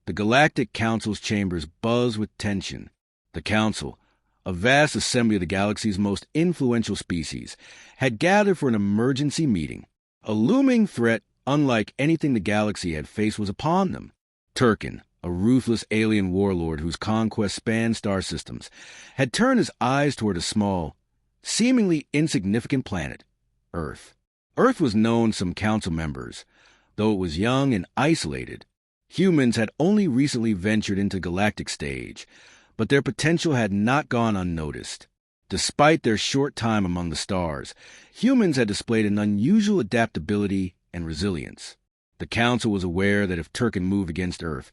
The Galactic Council's chambers buzzed with tension. The Council, a vast assembly of the galaxy's most influential species, had gathered for an emergency meeting. A looming threat unlike anything the galaxy had faced was upon them. Turkin, a ruthless alien warlord whose conquest spanned star systems, had turned his eyes toward a small, seemingly insignificant planet, Earth. Earth was known to some council members, though it was young and isolated. Humans had only recently ventured into the galactic stage, but their potential had not gone unnoticed. Despite their short time among the stars, humans had displayed an unusual adaptability and resilience. The Council was aware that if Turkin moved against Earth,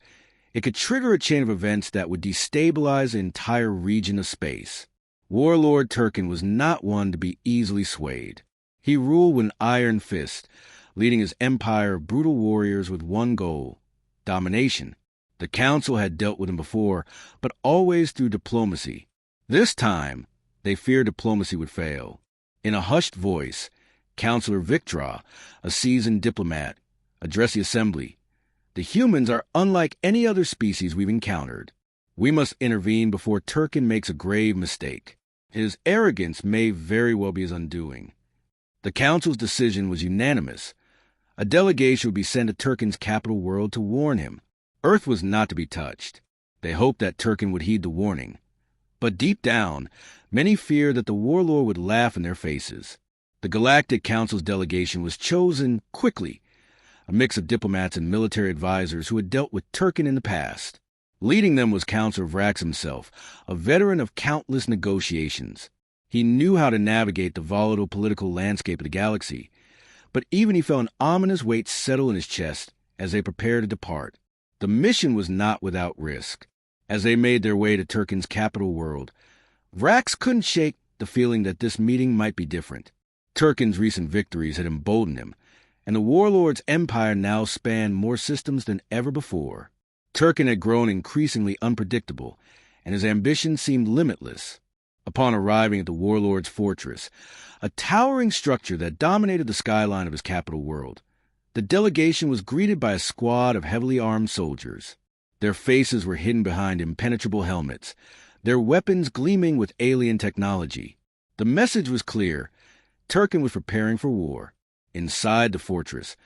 it could trigger a chain of events that would destabilize the entire region of space. Warlord Turkin was not one to be easily swayed. He ruled with an iron fist, leading his empire of brutal warriors with one goal: domination. The Council had dealt with him before, but always through diplomacy. This time, they feared diplomacy would fail. In a hushed voice, Councillor Victra, a seasoned diplomat, addressed the assembly. The humans are unlike any other species we've encountered. We must intervene before Turkin makes a grave mistake. His arrogance may very well be his undoing. The Council's decision was unanimous. A delegation would be sent to Turkin's capital world to warn him. Earth was not to be touched. They hoped that Turkin would heed the warning. But deep down, many feared that the warlord would laugh in their faces. The Galactic Council's delegation was chosen quickly, a mix of diplomats and military advisors who had dealt with Turkin in the past. Leading them was Councillor Vrax himself, a veteran of countless negotiations. He knew how to navigate the volatile political landscape of the galaxy, but even he felt an ominous weight settle in his chest as they prepared to depart. The mission was not without risk. As they made their way to Turkin's capital world, Vrax couldn't shake the feeling that this meeting might be different. Turkin's recent victories had emboldened him, and the warlord's empire now spanned more systems than ever before. Turkin had grown increasingly unpredictable, and his ambition seemed limitless. Upon arriving at the warlord's fortress, a towering structure that dominated the skyline of his capital world, the delegation was greeted by a squad of heavily armed soldiers. Their faces were hidden behind impenetrable helmets, their weapons gleaming with alien technology. The message was clear: Turkin was preparing for war. Inside the fortress,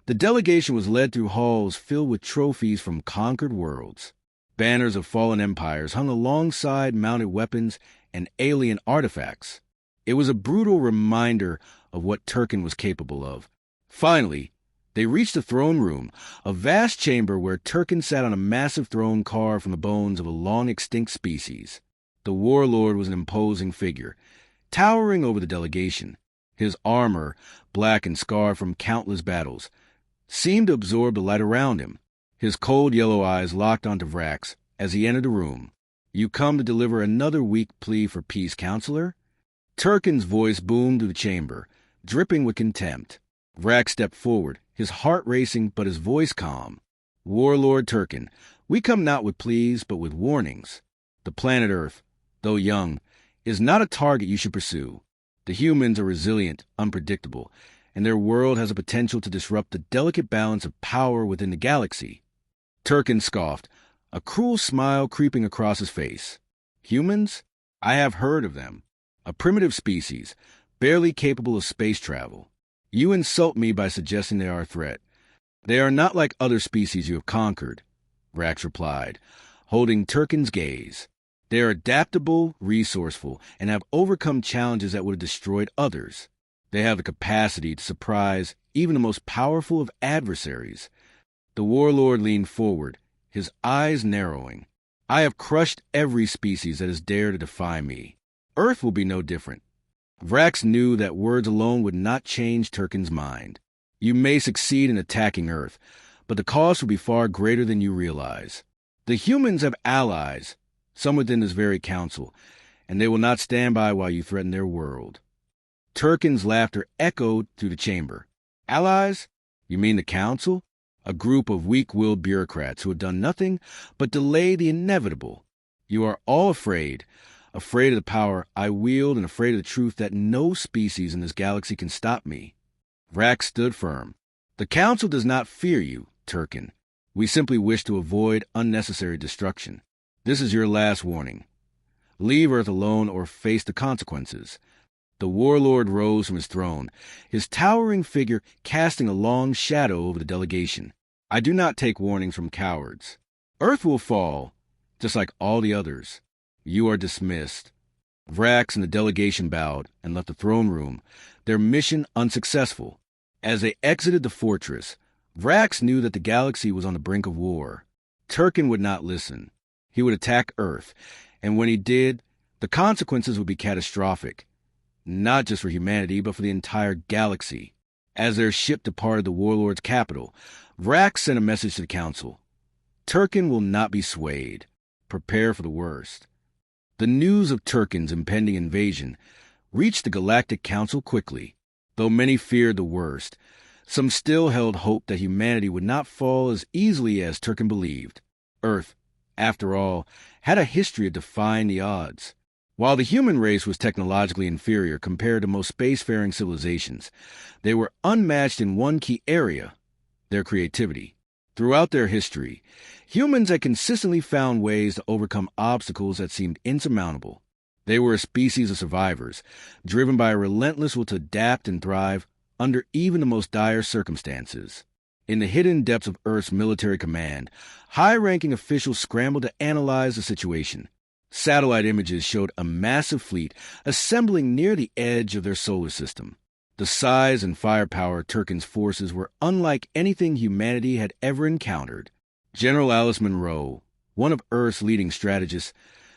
the delegation was led through halls filled with trophies from conquered worlds. Banners of fallen empires hung alongside mounted weapons and alien artifacts. It was a brutal reminder of what Turkin was capable of. Finally, they reached the throne room, a vast chamber where Turkin sat on a massive throne carved from the bones of a long-extinct species. The warlord was an imposing figure, towering over the delegation. His armor, black and scarred from countless battles, seemed to absorb the light around him. His cold yellow eyes locked onto Vrax as he entered the room. "You come to deliver another weak plea for peace, Counselor?" Turkin's voice boomed through the chamber, dripping with contempt. Vrax stepped forward, his heart racing but his voice calm. "Warlord Turkin, we come not with pleas but with warnings. The planet Earth, though young, is not a target you should pursue. The humans are resilient, unpredictable, and their world has a potential to disrupt the delicate balance of power within the galaxy." Turkin scoffed, a cruel smile creeping across his face. "Humans? I have heard of them. A primitive species, barely capable of space travel. You insult me by suggesting they are a threat. They are not like other species you have conquered," Vrax replied, holding Turkin's gaze. "They are adaptable, resourceful, and have overcome challenges that would have destroyed others. They have the capacity to surprise even the most powerful of adversaries." The warlord leaned forward, his eyes narrowing. "I have crushed every species that has dared to defy me. Earth will be no different." Vrax knew that words alone would not change Turkin's mind. "You may succeed in attacking Earth, but the cost will be far greater than you realize. The humans have allies, some within this very council, and they will not stand by while you threaten their world." Turkin's laughter echoed through the chamber. "Allies? You mean the council? A group of weak-willed bureaucrats who have done nothing but delay the inevitable. You are all afraid of the power I wield and afraid of the truth that no species in this galaxy can stop me." Vrax stood firm. "The council does not fear you, Turkin. We simply wish to avoid unnecessary destruction. This is your last warning. Leave Earth alone or face the consequences." The warlord rose from his throne, his towering figure casting a long shadow over the delegation. "I do not take warnings from cowards. Earth will fall, just like all the others. You are dismissed." Vrax and the delegation bowed and left the throne room, their mission unsuccessful. As they exited the fortress, Vrax knew that the galaxy was on the brink of war. Turkin would not listen. He would attack Earth, and when he did, the consequences would be catastrophic, not just for humanity, but for the entire galaxy. As their ship departed the warlord's capital, Vrax sent a message to the council. Turkin will not be swayed. Prepare for the worst. The news of Turkin's impending invasion reached the Galactic Council quickly. Though many feared the worst, some still held hope that humanity would not fall as easily as Turkin believed. Earth, after all, had a history of defying the odds. While the human race was technologically inferior compared to most spacefaring civilizations, they were unmatched in one key area: their creativity. Throughout their history, humans had consistently found ways to overcome obstacles that seemed insurmountable. They were a species of survivors, driven by a relentless will to adapt and thrive under even the most dire circumstances. In the hidden depths of Earth's military command, high-ranking officials scrambled to analyze the situation. Satellite images showed a massive fleet assembling near the edge of their solar system. The size and firepower of Turkin's forces were unlike anything humanity had ever encountered. General Alice Munro, one of Earth's leading strategists,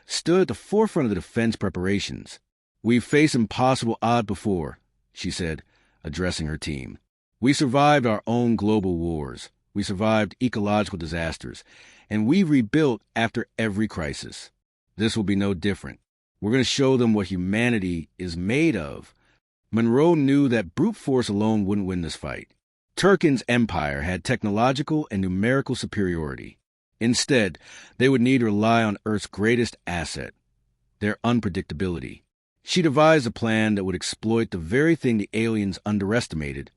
stood at the forefront of the defense preparations. "We've faced impossible odds before," she said, addressing her team. "We survived our own global wars. We survived ecological disasters, and we've rebuilt after every crisis. This will be no different. We're going to show them what humanity is made of." Monroe knew that brute force alone wouldn't win this fight. Turkin's empire had technological and numerical superiority. Instead, they would need to rely on Earth's greatest asset, their unpredictability. She devised a plan that would exploit the very thing the aliens underestimated: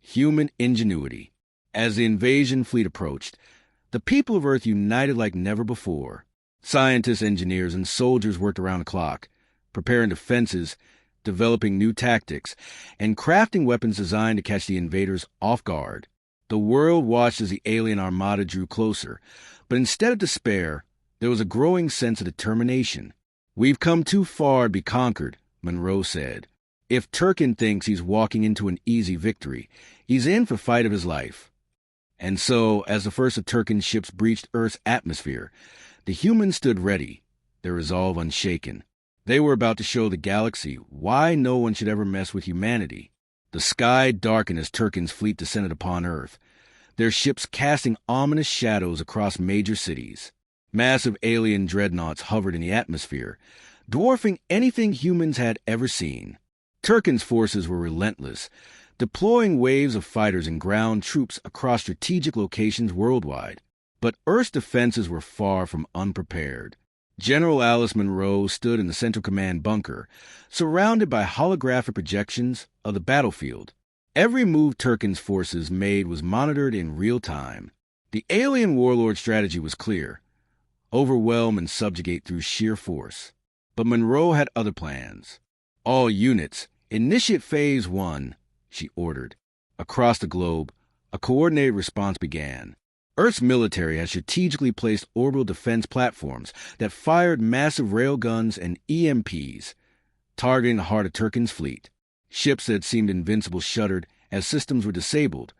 human ingenuity. As the invasion fleet approached, the people of Earth united like never before. Scientists, engineers, and soldiers worked around the clock, preparing defenses, developing new tactics, and crafting weapons designed to catch the invaders off guard. The world watched as the alien armada drew closer, but instead of despair, there was a growing sense of determination. "We've come too far to be conquered," Monroe said. "If Turkin thinks he's walking into an easy victory, he's in for the fight of his life." And so, as the first of Turkin's ships breached Earth's atmosphere, the humans stood ready, their resolve unshaken. They were about to show the galaxy why no one should ever mess with humanity. The sky darkened as Turkin's fleet descended upon Earth, their ships casting ominous shadows across major cities. Massive alien dreadnoughts hovered in the atmosphere, dwarfing anything humans had ever seen. Turkin's forces were relentless, deploying waves of fighters and ground troops across strategic locations worldwide. But Earth's defenses were far from unprepared. General Alice Munro stood in the Central Command bunker, surrounded by holographic projections of the battlefield. Every move Turkin's forces made was monitored in real time. The alien warlord strategy was clear: overwhelm and subjugate through sheer force. But Munro had other plans. "All units, initiate Phase 1, she ordered. Across the globe, a coordinated response began. Earth's military had strategically placed orbital defense platforms that fired massive railguns and EMPs, targeting the heart of Turkin's fleet. Ships that seemed invincible shuddered as systems were disabled,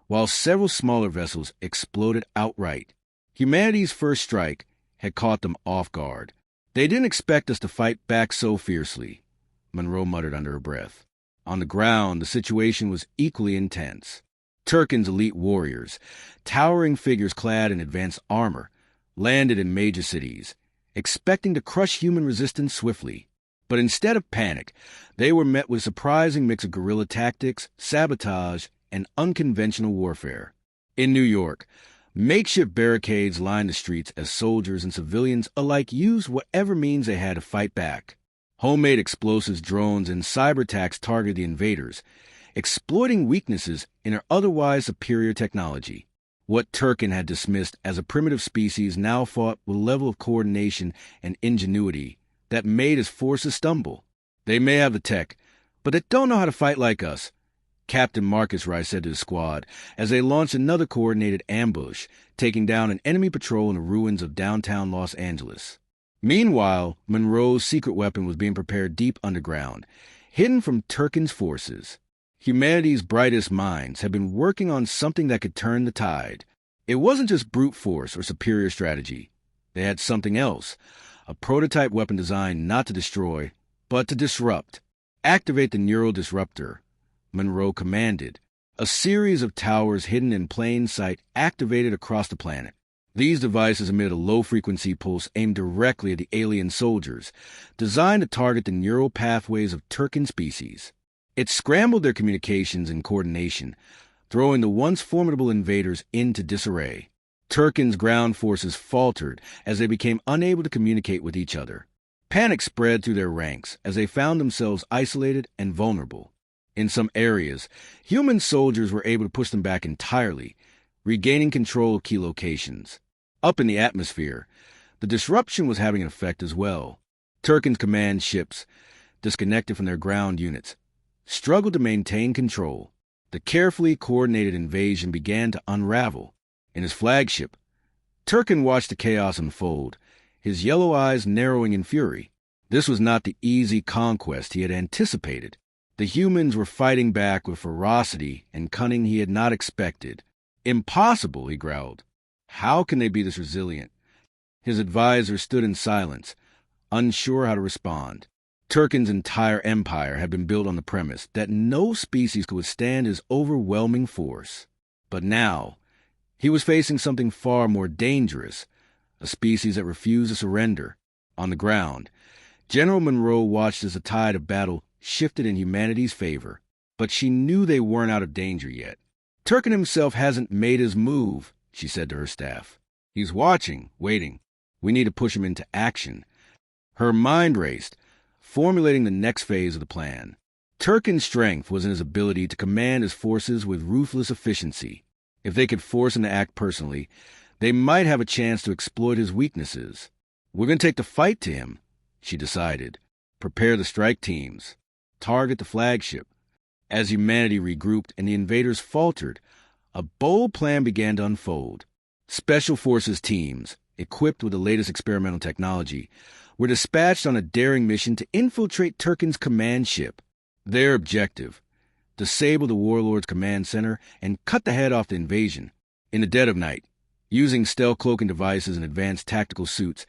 while several smaller vessels exploded outright. Humanity's first strike had caught them off guard. "They didn't expect us to fight back so fiercely," Monroe muttered under her breath. On the ground, the situation was equally intense. Turkin's elite warriors, towering figures clad in advanced armor, landed in major cities, expecting to crush human resistance swiftly. But instead of panic, they were met with a surprising mix of guerrilla tactics, sabotage, and unconventional warfare. In New York, makeshift barricades lined the streets as soldiers and civilians alike used whatever means they had to fight back. Homemade explosives, drones, and cyber attacks targeted the invaders, exploiting weaknesses in their otherwise superior technology. What Turkin had dismissed as a primitive species now fought with a level of coordination and ingenuity that made his forces stumble. "They may have the tech, but they don't know how to fight like us," Captain Marcus Rice said to his squad as they launched another coordinated ambush, taking down an enemy patrol in the ruins of downtown Los Angeles. Meanwhile, Monroe's secret weapon was being prepared deep underground, hidden from Turkin's forces. Humanity's brightest minds had been working on something that could turn the tide. It wasn't just brute force or superior strategy. They had something else, a prototype weapon designed not to destroy, but to disrupt. "Activate the neural disruptor," Monroe commanded. A series of towers hidden in plain sight activated across the planet. These devices emitted a low-frequency pulse aimed directly at the alien soldiers, designed to target the neural pathways of Turkin species. It scrambled their communications and coordination, throwing the once formidable invaders into disarray. Turkin's ground forces faltered as they became unable to communicate with each other. Panic spread through their ranks as they found themselves isolated and vulnerable. In some areas, human soldiers were able to push them back entirely, regaining control of key locations. Up in the atmosphere, the disruption was having an effect as well. Turkin's command ships, disconnected from their ground units, struggled to maintain control. The carefully coordinated invasion began to unravel. In his flagship, Turkin watched the chaos unfold, his yellow eyes narrowing in fury. This was not the easy conquest he had anticipated. The humans were fighting back with ferocity and cunning he had not expected. "Impossible," he growled. "How can they be this resilient?" His advisor stood in silence, unsure how to respond. Turkin's entire empire had been built on the premise that no species could withstand his overwhelming force. But now, he was facing something far more dangerous, a species that refused to surrender. On the ground, General Monroe watched as the tide of battle shifted in humanity's favor, but she knew they weren't out of danger yet. "Turkin himself hasn't made his move," she said to her staff. "He's watching, waiting. We need to push him into action." Her mind raced, formulating the next phase of the plan. Turkin's strength was in his ability to command his forces with ruthless efficiency. If they could force him to act personally, they might have a chance to exploit his weaknesses. "We're going to take the fight to him," she decided. "Prepare the strike teams. Target the flagship." As humanity regrouped and the invaders faltered, a bold plan began to unfold. Special Forces teams, equipped with the latest experimental technology, were dispatched on a daring mission to infiltrate Turkin's command ship. Their objective: disable the warlord's command center and cut the head off the invasion. In the dead of night, using stealth cloaking devices and advanced tactical suits,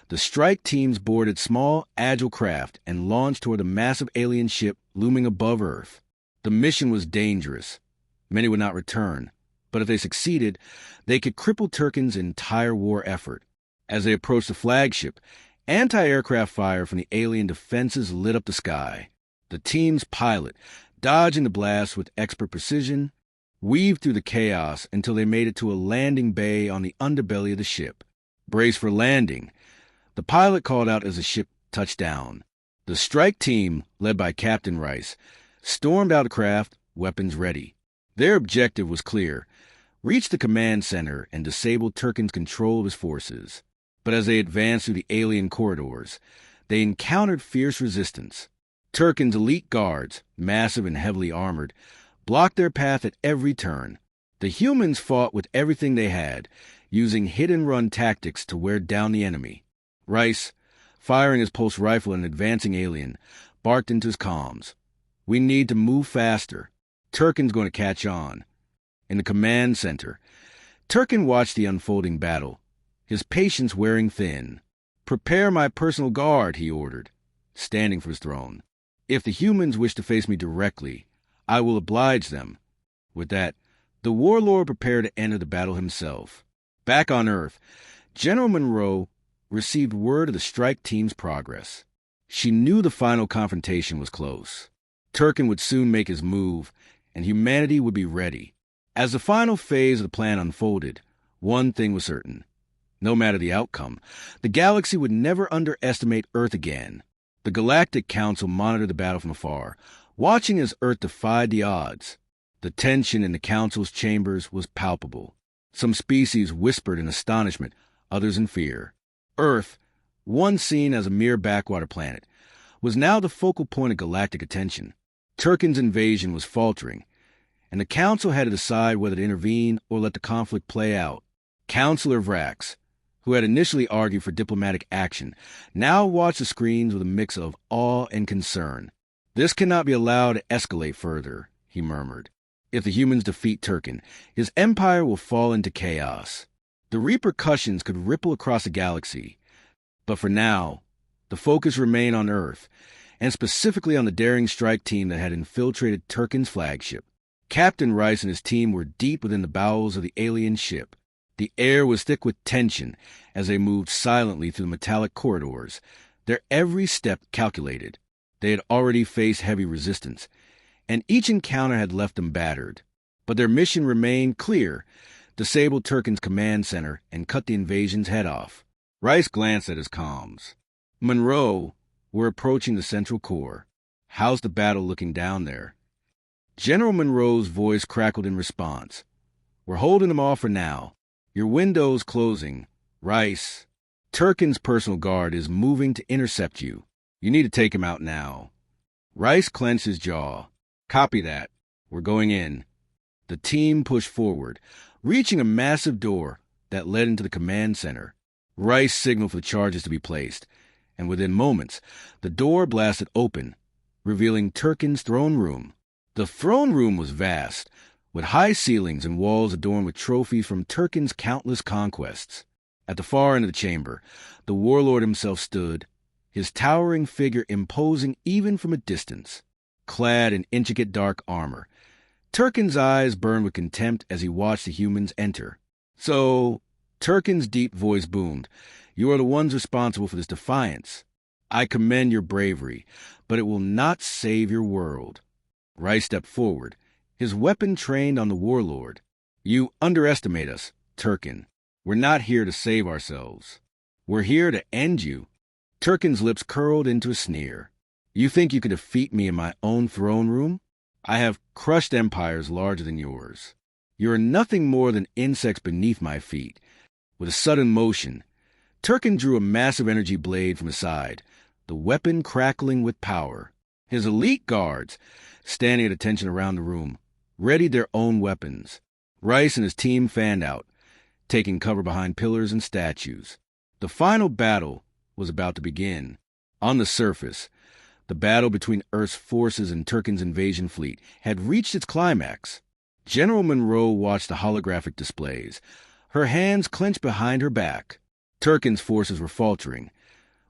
the strike teams boarded small, agile craft and launched toward the massive alien ship looming above Earth. The mission was dangerous. Many would not return, but if they succeeded, they could cripple Turkin's entire war effort. As they approached the flagship, anti-aircraft fire from the alien defenses lit up the sky. The team's pilot, dodging the blast with expert precision, weaved through the chaos until they made it to a landing bay on the underbelly of the ship. "Brace for landing," the pilot called out as the ship touched down. The strike team, led by Captain Rice, stormed out of the craft, weapons ready. Their objective was clear: reach the command center and disable Turkin's control of his forces. But as they advanced through the alien corridors, they encountered fierce resistance. Turkin's elite guards, massive and heavily armored, blocked their path at every turn. The humans fought with everything they had, using hit-and-run tactics to wear down the enemy. Rice, firing his pulse rifle at an advancing alien, barked into his comms. "We need to move faster. Turkin's going to catch on." In the command center, Turkin watched the unfolding battle, his patience wearing thin. "Prepare my personal guard," he ordered, standing for his throne. "If the humans wish to face me directly, I will oblige them." With that, the warlord prepared to enter the battle himself. Back on Earth, General Monroe received word of the strike team's progress. She knew the final confrontation was close. Turkin would soon make his move, and humanity would be ready. As the final phase of the plan unfolded, one thing was certain. No matter the outcome, the galaxy would never underestimate Earth again. The Galactic Council monitored the battle from afar, watching as Earth defied the odds. The tension in the Council's chambers was palpable. Some species whispered in astonishment, others in fear. Earth, once seen as a mere backwater planet, was now the focal point of galactic attention. Turkin's invasion was faltering, and the Council had to decide whether to intervene or let the conflict play out. Councillor Vrax, who had initially argued for diplomatic action, now watched the screens with a mix of awe and concern. "This cannot be allowed to escalate further," he murmured. "If the humans defeat Turkin, his empire will fall into chaos. The repercussions could ripple across the galaxy. But for now, the focus remained on Earth, and specifically on the daring strike team that had infiltrated Turkin's flagship. Captain Rice and his team were deep within the bowels of the alien ship. The air was thick with tension as they moved silently through the metallic corridors, their every step calculated. They had already faced heavy resistance, and each encounter had left them battered. But their mission remained clear: disable Turkin's command center and cut the invasion's head off. Rice glanced at his comms. "Monroe, we're approaching the central core. How's the battle looking down there?" General Monroe's voice crackled in response. "We're holding them off for now. Your window's closing. Rice, Turkin's personal guard is moving to intercept you. You need to take him out now." Rice clenched his jaw. "Copy that. We're going in." The team pushed forward, reaching a massive door that led into the command center. Rice signaled for the charges to be placed, and within moments, the door blasted open, revealing Turkin's throne room. The throne room was vast, with high ceilings and walls adorned with trophies from Turkin's countless conquests. At the far end of the chamber, the warlord himself stood, his towering figure imposing even from a distance. Clad in intricate dark armor, Turkin's eyes burned with contempt as he watched the humans enter. "So," Turkin's deep voice boomed, "you are the ones responsible for this defiance. I commend your bravery, but it will not save your world." Rice stepped forward, his weapon trained on the warlord. "You underestimate us, Turkin. We're not here to save ourselves. We're here to end you." Turkin's lips curled into a sneer. "You think you can defeat me in my own throne room? I have crushed empires larger than yours. You are nothing more than insects beneath my feet." With a sudden motion, Turkin drew a massive energy blade from his side, the weapon crackling with power. His elite guards, standing at attention around the room, readied their own weapons. Rice and his team fanned out, taking cover behind pillars and statues. The final battle was about to begin. On the surface, the battle between Earth's forces and Turkin's invasion fleet had reached its climax. General Monroe watched the holographic displays, her hands clenched behind her back. Turkin's forces were faltering,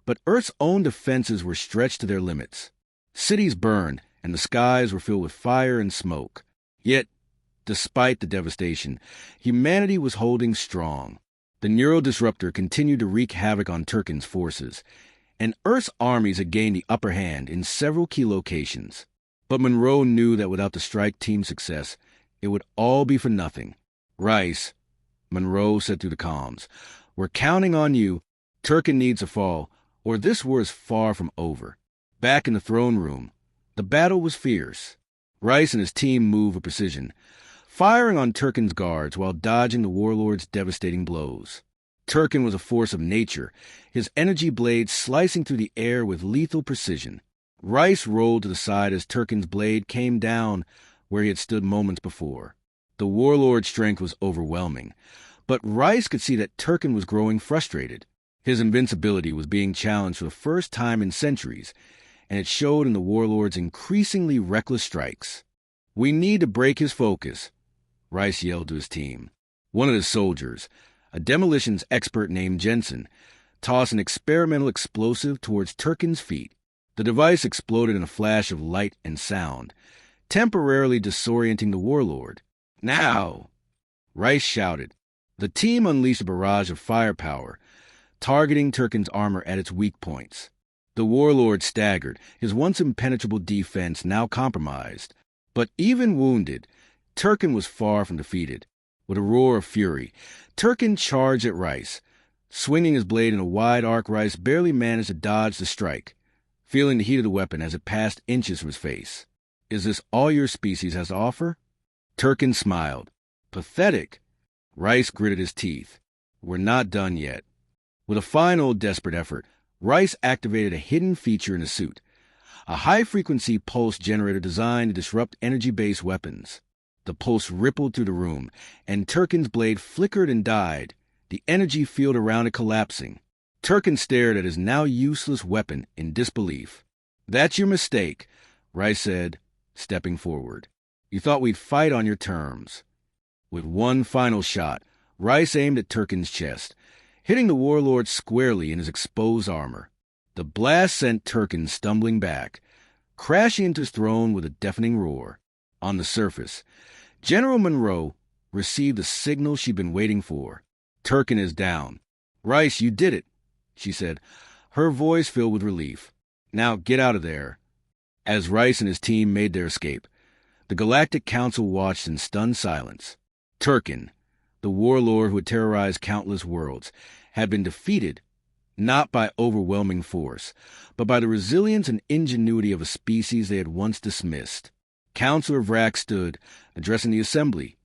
but Earth's own defenses were stretched to their limits. Cities burned, and the skies were filled with fire and smoke. Yet, despite the devastation, humanity was holding strong. The neural disruptor continued to wreak havoc on Turkin's forces, and Earth's armies had gained the upper hand in several key locations. But Monroe knew that without the strike team's success, it would all be for nothing. "Rice," Monroe said through the comms, "we're counting on you. Turkin needs to fall, or this war is far from over." Back in the throne room, the battle was fierce. Rice and his team moved with precision, firing on Turkin's guards while dodging the warlord's devastating blows. Turkin was a force of nature, his energy blade slicing through the air with lethal precision. Rice rolled to the side as Turkin's blade came down where he had stood moments before. The warlord's strength was overwhelming, but Rice could see that Turkin was growing frustrated. His invincibility was being challenged for the first time in centuries, and it showed in the warlord's increasingly reckless strikes. "We need to break his focus," Rice yelled to his team. One of his soldiers, a demolitions expert named Jensen, tossed an experimental explosive towards Turkin's feet. The device exploded in a flash of light and sound, temporarily disorienting the warlord. "Now!" Rice shouted. The team unleashed a barrage of firepower, targeting Turkin's armor at its weak points. The warlord staggered, his once impenetrable defense now compromised. But even wounded, Turkin was far from defeated. With a roar of fury, Turkin charged at Rice. Swinging his blade in a wide arc, Rice barely managed to dodge the strike, feeling the heat of the weapon as it passed inches from his face. "Is this all your species has to offer?" Turkin smiled. "Pathetic. Rice gritted his teeth. We're not done yet. With a final, desperate effort, Rice activated a hidden feature in his suit, a high-frequency pulse generator designed to disrupt energy-based weapons. The pulse rippled through the room, and Turkin's blade flickered and died, the energy field around it collapsing. Turkin stared at his now useless weapon in disbelief. "That's your mistake," Rice said, stepping forward. "You thought we'd fight on your terms." With one final shot, Rice aimed at Turkin's chest, hitting the warlord squarely in his exposed armor. The blast sent Turkin stumbling back, crashing into his throne with a deafening roar. On the surface, General Monroe received the signal she'd been waiting for. "Turkin is down." "Rice, you did it," she said, her voice filled with relief. "Now get out of there." As Rice and his team made their escape, the Galactic Council watched in stunned silence. Turkin, the warlord who had terrorized countless worlds, had been defeated not by overwhelming force, but by the resilience and ingenuity of a species they had once dismissed. Counselor Vrack stood, addressing the assembly.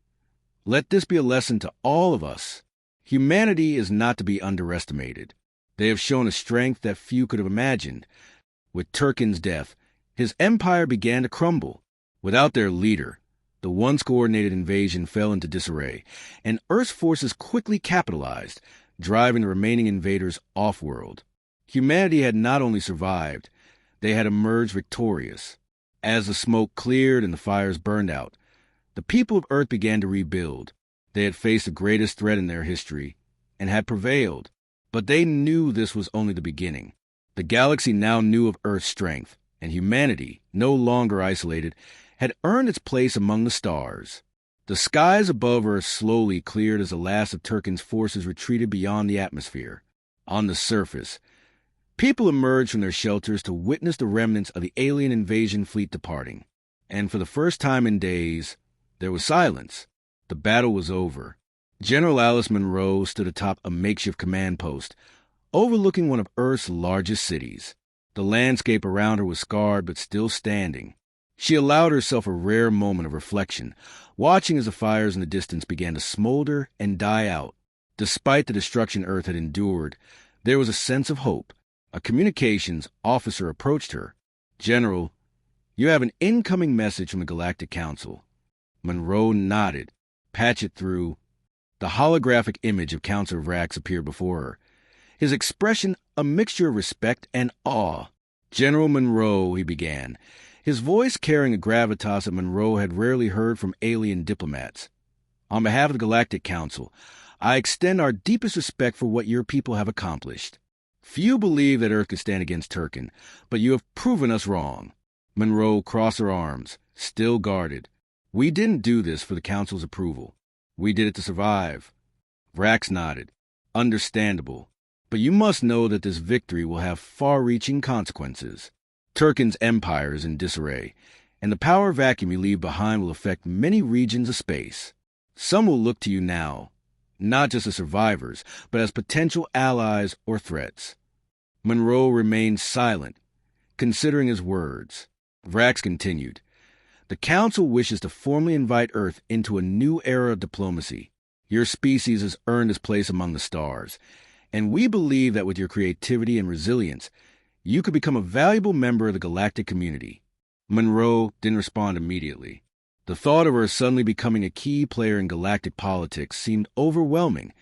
"Let this be a lesson to all of us. Humanity is not to be underestimated. They have shown a strength that few could have imagined. With Turkin's death, his empire began to crumble. Without their leader, the once-coordinated invasion fell into disarray, and Earth's forces quickly capitalized, driving the remaining invaders off-world. Humanity had not only survived, they had emerged victorious. As the smoke cleared and the fires burned out, the people of Earth began to rebuild. They had faced the greatest threat in their history and had prevailed, but they knew this was only the beginning. The galaxy now knew of Earth's strength, and humanity, no longer isolated, had earned its place among the stars. The skies above Earth slowly cleared as the last of Turkin's forces retreated beyond the atmosphere. On the surface, people emerged from their shelters to witness the remnants of the alien invasion fleet departing. And for the first time in days, there was silence. The battle was over. General Alice Monroe stood atop a makeshift command post, overlooking one of Earth's largest cities. The landscape around her was scarred but still standing. She allowed herself a rare moment of reflection, watching as the fires in the distance began to smolder and die out. Despite the destruction Earth had endured, there was a sense of hope. A communications officer approached her. "General, you have an incoming message from the Galactic Council." Monroe nodded. "Patch it through." The holographic image of Counselor Vrax appeared before her, his expression a mixture of respect and awe. "General Monroe," he began, his voice carrying a gravitas that Monroe had rarely heard from alien diplomats. "On behalf of the Galactic Council, I extend our deepest respect for what your people have accomplished. Few believe that Earth could stand against Turkin, but you have proven us wrong." Monroe crossed her arms, still guarded. "We didn't do this for the Council's approval. We did it to survive." Vrax nodded. "Understandable. But you must know that this victory will have far-reaching consequences. Turkin's empire is in disarray, and the power vacuum you leave behind will affect many regions of space. Some will look to you now, not just as survivors, but as potential allies or threats." Monroe remained silent, considering his words. Vrax continued. "The Council wishes to formally invite Earth into a new era of diplomacy. Your species has earned its place among the stars, and we believe that with your creativity and resilience, you could become a valuable member of the galactic community." Monroe didn't respond immediately. The thought of her suddenly becoming a key player in galactic politics seemed overwhelming,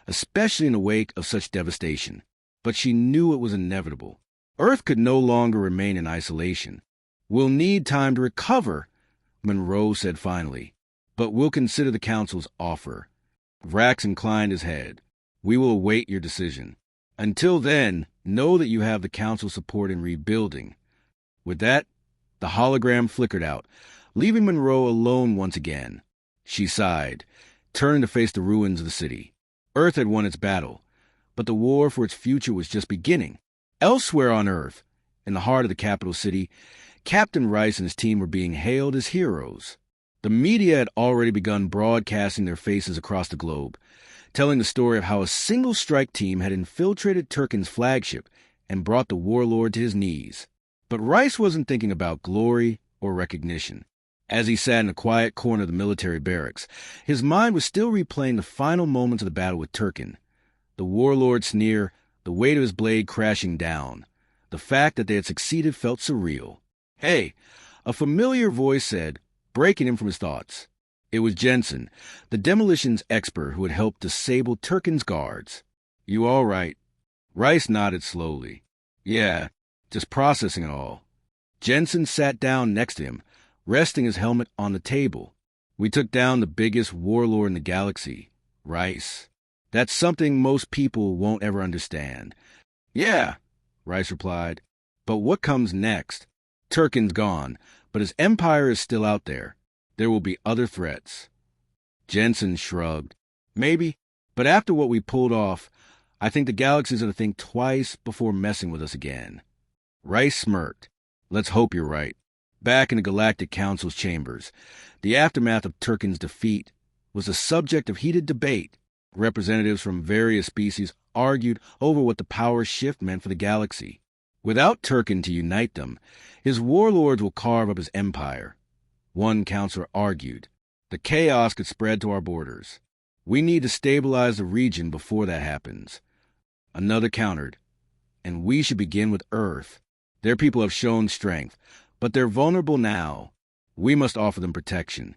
especially in the wake of such devastation. But she knew it was inevitable. Earth could no longer remain in isolation. "We'll need time to recover," Monroe said finally, "but we'll consider the Council's offer." Vrax inclined his head. "We will await your decision. Until then, know that you have the Council's support in rebuilding." With that, the hologram flickered out, leaving Monroe alone once again. She sighed, turning to face the ruins of the city. Earth had won its battle, but the war for its future was just beginning. Elsewhere on Earth, in the heart of the capital city, Captain Rice and his team were being hailed as heroes. The media had already begun broadcasting their faces across the globe, telling the story of how a single strike team had infiltrated Turkin's flagship and brought the warlord to his knees. But Rice wasn't thinking about glory or recognition. As he sat in a quiet corner of the military barracks, his mind was still replaying the final moments of the battle with Turkin. The warlord's sneer, the weight of his blade crashing down. The fact that they had succeeded felt surreal. "Hey," a familiar voice said, breaking him from his thoughts. It was Jensen, the demolitions expert who had helped disable Turkin's guards. "You all right?" Rice nodded slowly. "Yeah, just processing it all." Jensen sat down next to him, resting his helmet on the table. "We took down the biggest warlord in the galaxy, Rice. That's something most people won't ever understand." "Yeah," Rice replied. "But what comes next? Turkin's gone, but his empire is still out there. There will be other threats." Jensen shrugged. "Maybe, but after what we pulled off, I think the galaxy's going to think twice before messing with us again." Rice smirked. "Let's hope you're right." Back in the Galactic Council's chambers, the aftermath of Turkin's defeat was the subject of heated debate. Representatives from various species argued over what the power shift meant for the galaxy. Without Turkin to unite them, his warlords will carve up his empire. One counselor argued, "The chaos could spread to our borders. We need to stabilize the region before that happens." Another countered, "And we should begin with Earth. Their people have shown strength, but they're vulnerable now. We must offer them protection."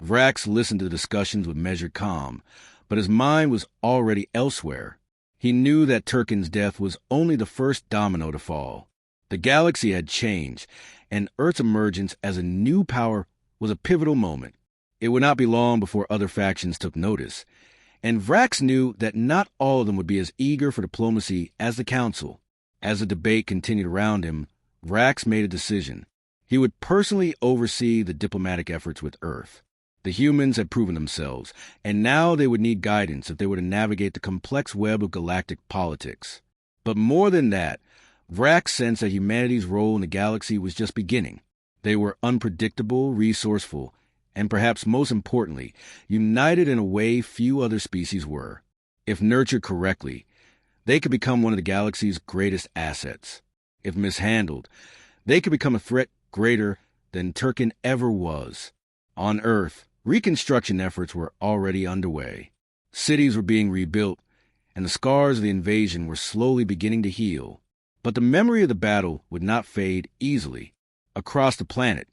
Vrax listened to the discussions with measured calm, but his mind was already elsewhere. He knew that Turkin's death was only the first domino to fall. The galaxy had changed, and Earth's emergence as a new power was a pivotal moment. It would not be long before other factions took notice, and Vrax knew that not all of them would be as eager for diplomacy as the Council. As the debate continued around him, Vrax made a decision. He would personally oversee the diplomatic efforts with Earth. The humans had proven themselves, and now they would need guidance if they were to navigate the complex web of galactic politics. But more than that, Vrax sensed that humanity's role in the galaxy was just beginning. They were unpredictable, resourceful, and perhaps most importantly, united in a way few other species were. If nurtured correctly, they could become one of the galaxy's greatest assets. If mishandled, they could become a threat greater than Turkin ever was. On Earth, reconstruction efforts were already underway. Cities were being rebuilt, and the scars of the invasion were slowly beginning to heal. But the memory of the battle would not fade easily. Across the planet,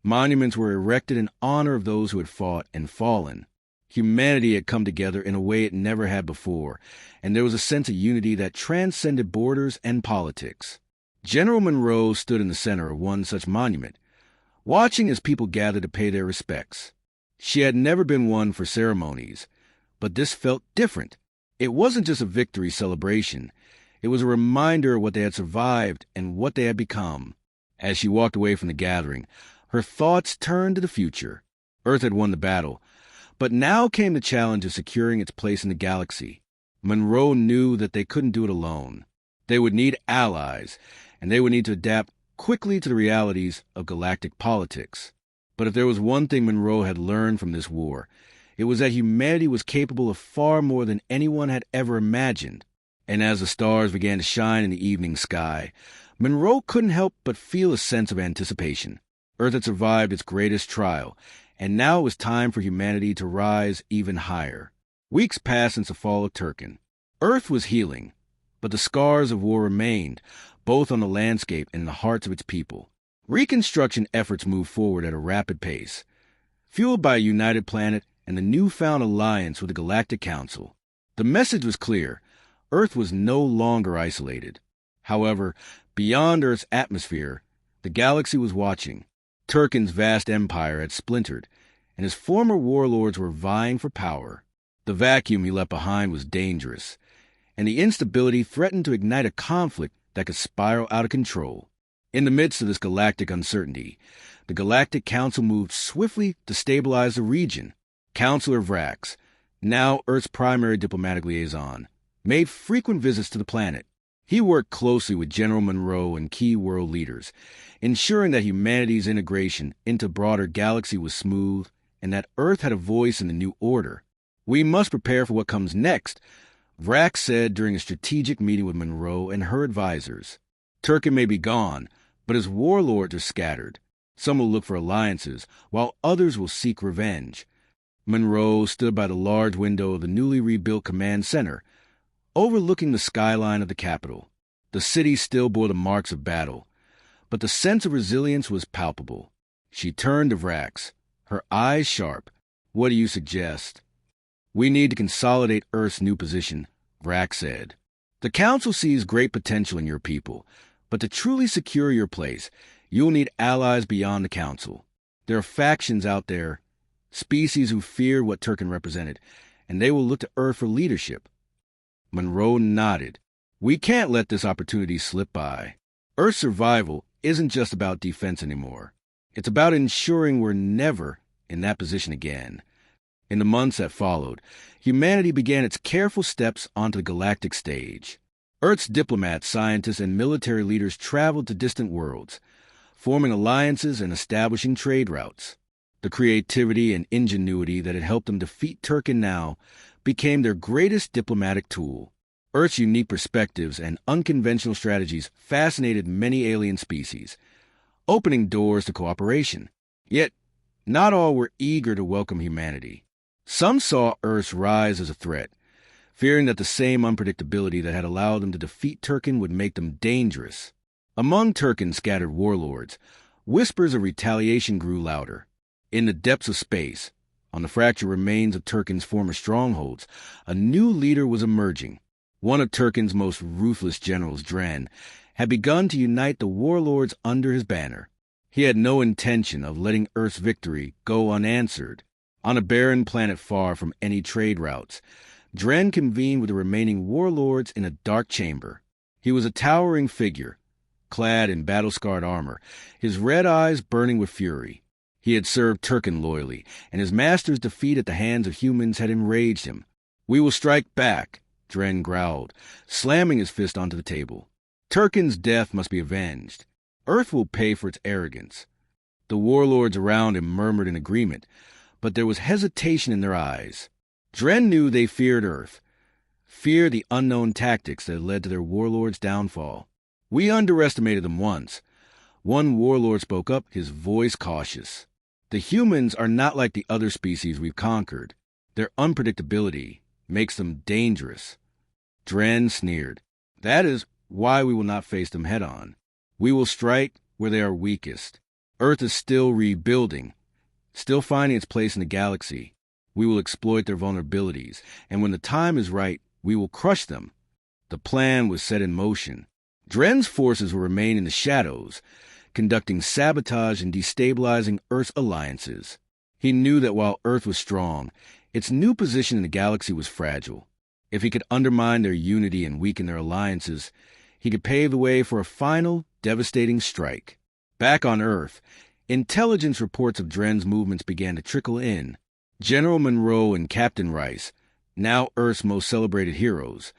monuments were erected in honor of those who had fought and fallen. Humanity had come together in a way it never had before, and there was a sense of unity that transcended borders and politics. General Monroe stood in the center of one such monument, watching as people gathered to pay their respects. She had never been one for ceremonies, but this felt different. It wasn't just a victory celebration. It was a reminder of what they had survived and what they had become. As she walked away from the gathering, her thoughts turned to the future. Earth had won the battle, but now came the challenge of securing its place in the galaxy. Monroe knew that they couldn't do it alone. They would need allies, and they would need to adapt quickly to the realities of galactic politics. But if there was one thing Monroe had learned from this war, it was that humanity was capable of far more than anyone had ever imagined. And as the stars began to shine in the evening sky, Monroe couldn't help but feel a sense of anticipation. Earth had survived its greatest trial, and now it was time for humanity to rise even higher. Weeks passed since the fall of Turkin. Earth was healing, but the scars of war remained, both on the landscape and in the hearts of its people. Reconstruction efforts moved forward at a rapid pace, fueled by a united planet and the newfound alliance with the Galactic Council. The message was clear. Earth was no longer isolated. However, beyond Earth's atmosphere, the galaxy was watching. Turkin's vast empire had splintered, and his former warlords were vying for power. The vacuum he left behind was dangerous, and the instability threatened to ignite a conflict that could spiral out of control. In the midst of this galactic uncertainty, the Galactic Council moved swiftly to stabilize the region. Counselor Vrax, now Earth's primary diplomatic liaison, made frequent visits to the planet. He worked closely with General Monroe and key world leaders, ensuring that humanity's integration into the broader galaxy was smooth and that Earth had a voice in the new order. "We must prepare for what comes next," Vrax said during a strategic meeting with Monroe and her advisors. "Turkin may be gone, but his warlords are scattered. Some will look for alliances, while others will seek revenge. Monroe stood by the large window of the newly rebuilt command center, overlooking the skyline of the capital. The city still bore the marks of battle, but the sense of resilience was palpable. She turned to Vrax, her eyes sharp. "What do you suggest?" "We need to consolidate Earth's new position," Vrax said. "The Council sees great potential in your people, but to truly secure your place, you'll need allies beyond the Council. There are factions out there, species who feared what Turkin represented, and they will look to Earth for leadership." Monroe nodded. "We can't let this opportunity slip by. Earth's survival isn't just about defense anymore. It's about ensuring we're never in that position again." In the months that followed, humanity began its careful steps onto the galactic stage. Earth's diplomats, scientists, and military leaders traveled to distant worlds, forming alliances and establishing trade routes. The creativity and ingenuity that had helped them defeat Turkin now became their greatest diplomatic tool. Earth's unique perspectives and unconventional strategies fascinated many alien species, opening doors to cooperation. Yet, not all were eager to welcome humanity. Some saw Earth's rise as a threat, fearing that the same unpredictability that had allowed them to defeat Turkin would make them dangerous. Among Turkin's scattered warlords, whispers of retaliation grew louder. In the depths of space, on the fractured remains of Turkin's former strongholds, a new leader was emerging. One of Turkin's most ruthless generals, Dren, had begun to unite the warlords under his banner. He had no intention of letting Earth's victory go unanswered. On a barren planet far from any trade routes, Dren convened with the remaining warlords in a dark chamber. He was a towering figure, clad in battle-scarred armor, his red eyes burning with fury. He had served Turkin loyally, and his master's defeat at the hands of humans had enraged him. "We will strike back," Dren growled, slamming his fist onto the table. "Turkin's death must be avenged. Earth will pay for its arrogance." The warlords around him murmured in agreement, but there was hesitation in their eyes. Dren knew they feared Earth, feared the unknown tactics that had led to their warlord's downfall. "We underestimated them once." One warlord spoke up, his voice cautious. "The humans are not like the other species we've conquered. Their unpredictability makes them dangerous." Dren sneered. "That is why we will not face them head-on. We will strike where they are weakest. Earth is still rebuilding, still finding its place in the galaxy. We will exploit their vulnerabilities, and when the time is right, we will crush them." The plan was set in motion. Dren's forces will remain in the shadows, conducting sabotage and destabilizing Earth's alliances. He knew that while Earth was strong, its new position in the galaxy was fragile. If he could undermine their unity and weaken their alliances, he could pave the way for a final, devastating strike. Back on Earth, intelligence reports of Dren's movements began to trickle in. General Monroe and Captain Rice, now Earth's most celebrated heroes,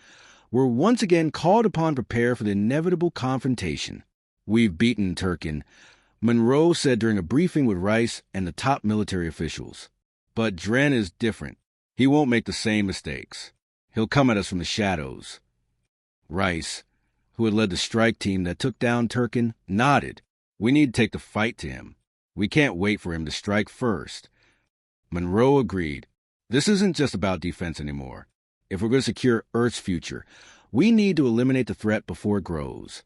were once again called upon to prepare for the inevitable confrontation. "We've beaten Turkin," Monroe said during a briefing with Rice and the top military officials. "But Dren is different. He won't make the same mistakes. He'll come at us from the shadows." Rice, who had led the strike team that took down Turkin, nodded. "We need to take the fight to him. We can't wait for him to strike first." Monroe agreed. "This isn't just about defense anymore. If we're going to secure Earth's future, we need to eliminate the threat before it grows."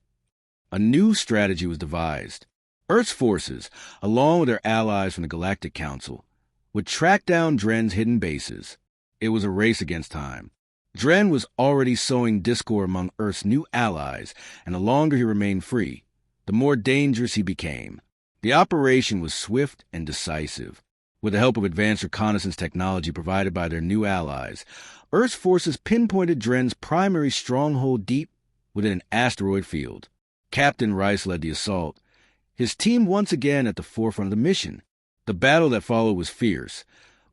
A new strategy was devised. Earth's forces, along with their allies from the Galactic Council, would track down Dren's hidden bases. It was a race against time. Dren was already sowing discord among Earth's new allies, and the longer he remained free, the more dangerous he became. The operation was swift and decisive. With the help of advanced reconnaissance technology provided by their new allies, Earth's forces pinpointed Dren's primary stronghold deep within an asteroid field. Captain Rice led the assault, his team once again at the forefront of the mission. The battle that followed was fierce,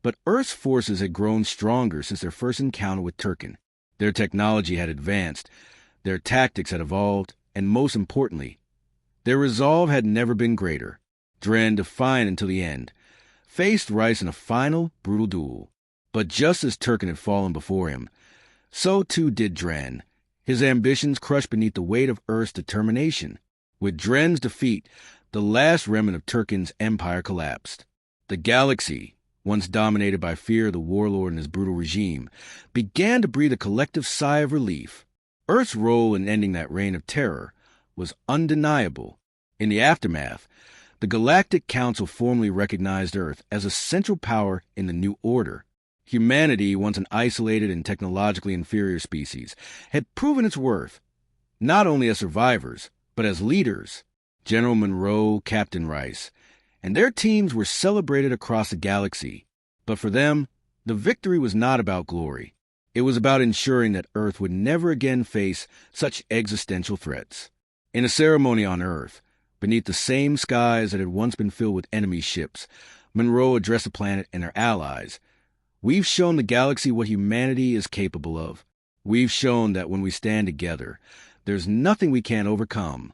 but Earth's forces had grown stronger since their first encounter with Turkin. Their technology had advanced, their tactics had evolved, and most importantly, their resolve had never been greater. Dren, defiant until the end, faced Rice in a final, brutal duel. But just as Turkin had fallen before him, so too did Dren, his ambitions crushed beneath the weight of Earth's determination. With Dren's defeat, the last remnant of Turkin's empire collapsed. The galaxy, once dominated by fear of the warlord and his brutal regime, began to breathe a collective sigh of relief. Earth's role in ending that reign of terror was undeniable. In the aftermath, the Galactic Council formally recognized Earth as a central power in the new order. Humanity, once an isolated and technologically inferior species, had proven its worth, not only as survivors, but as leaders. General Monroe, Captain Rice, and their teams were celebrated across the galaxy. But for them, the victory was not about glory. It was about ensuring that Earth would never again face such existential threats. In a ceremony on Earth, beneath the same skies that had once been filled with enemy ships, Monroe addressed the planet and her allies. "We've shown the galaxy what humanity is capable of. We've shown that when we stand together, there's nothing we can't overcome."